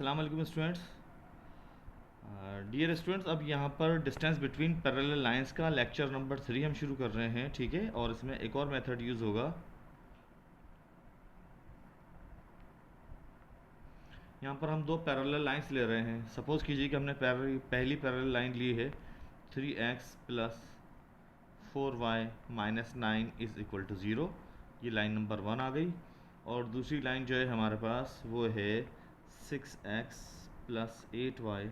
अस्सलाम वालेकुम students. Dear students, अब यहाँ पर डिस्टेंस बिटवीन पैरेलल लाइंस का लेक्चर नंबर 3 हम शुरू कर रहे हैं, ठीक है। और इसमें एक और मेथड यूज़ होगा। यहाँ पर हम दो पैरेलल लाइंस ले रहे हैं। सपोज़ कीजिए कि हमने पहली पैरेलल लाइन ली है 3x + 4y - 9 = 0। ये लाइन नंबर 1 आ गई। और दूसरी लाइन जो है हमारे पास वो है 6x + 8y -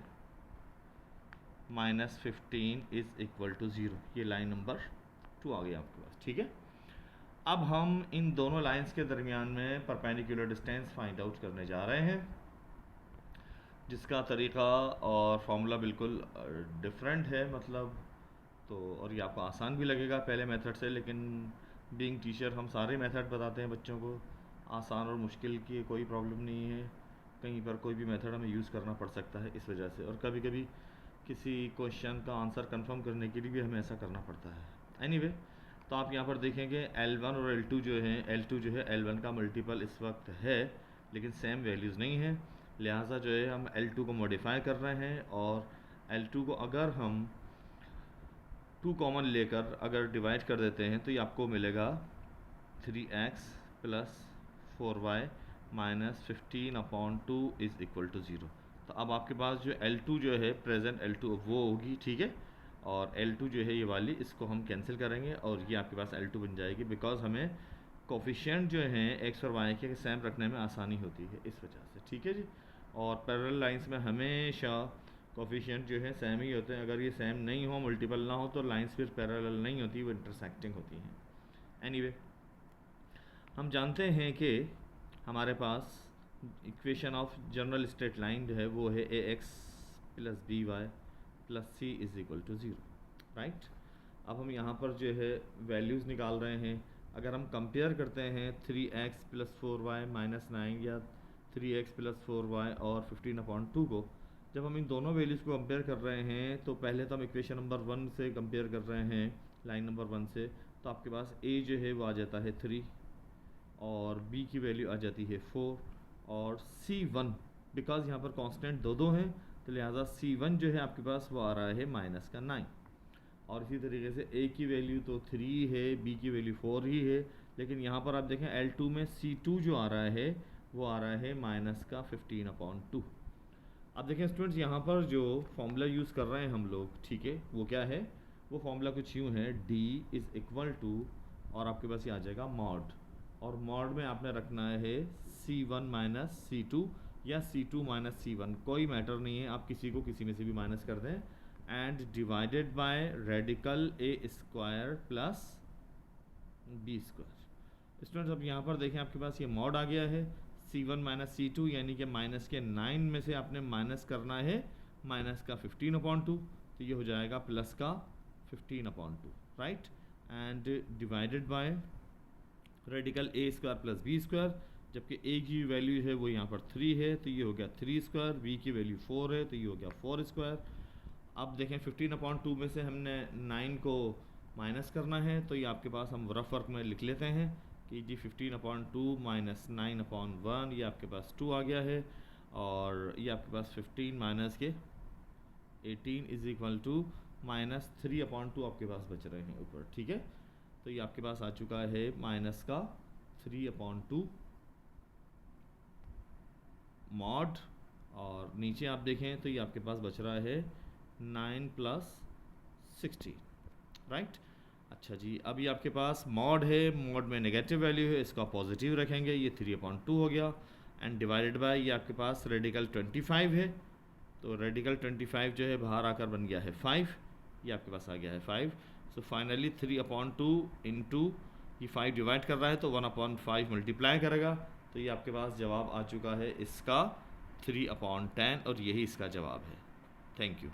15 = 0। ये लाइन नंबर 2 आ गई आपके पास, ठीक है। अब हम इन दोनों लाइंस के दरमियान में परपेंडिकुलर डिस्टेंस फाइंड आउट करने जा रहे हैं, जिसका तरीक़ा और फॉर्मूला बिल्कुल डिफरेंट है, मतलब तो और ये आपको आसान भी लगेगा पहले मेथड से, लेकिन बीइंग टीचर हम सारे मेथड बताते हैं बच्चों को। आसान और मुश्किल की कोई प्रॉब्लम नहीं है, कहीं पर कोई भी मेथड हमें यूज़ करना पड़ सकता है इस वजह से। और कभी कभी किसी क्वेश्चन का आंसर कंफर्म करने के लिए भी हमें ऐसा करना पड़ता है। एनीवे, तो आप यहाँ पर देखेंगे L1 और L2 जो है, L2 जो है L1 का मल्टीपल इस वक्त है, लेकिन सेम वैल्यूज़ नहीं है। लिहाजा जो है हम L2 को मॉडिफाई कर रहे हैं, और L2 को अगर हम 2 कॉमन लेकर अगर डिवाइड कर देते हैं तो ये आपको मिलेगा 3x + 4y - 15/2 = 0। तो अब आपके पास जो L2 जो है प्रेजेंट L2 वो होगी, ठीक है। और L2 जो है ये वाली, इसको हम कैंसिल करेंगे और ये आपके पास L2 बन जाएगी, बिकॉज हमें कोफिशिएंट जो हैं x और y के सेम रखने में आसानी होती है इस वजह से, ठीक है जी। और पैरेलल लाइंस में हमेशा कोफिशिएंट जो है सेम ही होते हैं। अगर ये सेम नहीं हो, मल्टीपल ना हो, तो लाइंस फिर पैरेलल नहीं होती, वो इंटरसेक्टिंग होती हैं। एनीवे, हम जानते हैं कि हमारे पास equation of general straight line जो है वो है ax + by + c = 0, राइट। अब हम यहाँ पर जो है वैल्यूज़ निकाल रहे हैं। अगर हम कंपेयर करते हैं 3x + 4y - 9 या 3x + 4y और 15/2 को, जब हम इन दोनों वैल्यूज़ को कंपेयर कर रहे हैं तो पहले तो हम इक्वेशन नंबर 1 से कंपेयर कर रहे हैं, लाइन नंबर 1 से। तो आपके पास a जो है वो आ जाता है 3 और b की वैल्यू आ जाती है 4 और C1, बिकॉज यहाँ पर कांस्टेंट दो हैं, तो लिहाजा C1 जो है आपके पास वो आ रहा है -9। और इसी तरीके से a की वैल्यू तो 3 है, b की वैल्यू 4 ही है, लेकिन यहाँ पर आप देखें L2 में C2 जो आ रहा है वो आ रहा है -15/2। अब देखें स्टूडेंट्स, यहाँ पर जो फॉर्मूला यूज़ कर रहे हैं हम लोग, ठीक है, वो क्या है? वो फॉर्मूला कुछ यूँ है, D = और आपके पास ये आ जाएगा मॉड, और मॉड में आपने रखना है C1 - C2 या C2 - C1, कोई मैटर नहीं है, आप किसी को किसी में से भी माइनस कर दें, and divided by radical a² + b²। Students, अब यहाँ पर देखें आपके पास ये मॉड आ गया है। C1 - C2 यानी कि -9 में से आपने माइनस करना है -15/2, तो ये हो जाएगा +15/2, right. And divided by radical a² + b², जबकि a की वैल्यू है वो यहाँ पर 3 है, तो ये हो गया 3², b की वैल्यू 4 है, तो ये हो गया 4²। अब देखें 15/2 में से हमने 9 को माइनस करना है, तो ये आपके पास हम रफ वर्क में लिख लेते हैं कि जी 15/2 - 9/1, ये आपके पास 2 आ गया है, और ये आपके पास 15 - के 18 = -3/2 आपके पास बच रहे हैं ऊपर, ठीक है। तो ये आपके पास आ चुका है -3/2 मॉड, और नीचे आप देखें तो ये आपके पास बच रहा है 9 + 16, राइट। अच्छा जी, अब ये आपके पास मॉड है, मॉड में नेगेटिव वैल्यू है, इसका पॉजिटिव रखेंगे, ये 3/2 हो गया, एंड डिवाइडेड बाय ये आपके पास रेडिकल 25 है, तो रेडिकल 25 जो है बाहर आकर बन गया है 5, ये आपके पास आ गया है 5। सो फाइनली 3/2 इंटू ये 5 डिवाइड कर रहा है तो 1/5 मल्टीप्लाई करेगा, तो ये आपके पास जवाब आ चुका है इसका 3/10, और यही इसका जवाब है। Thank you.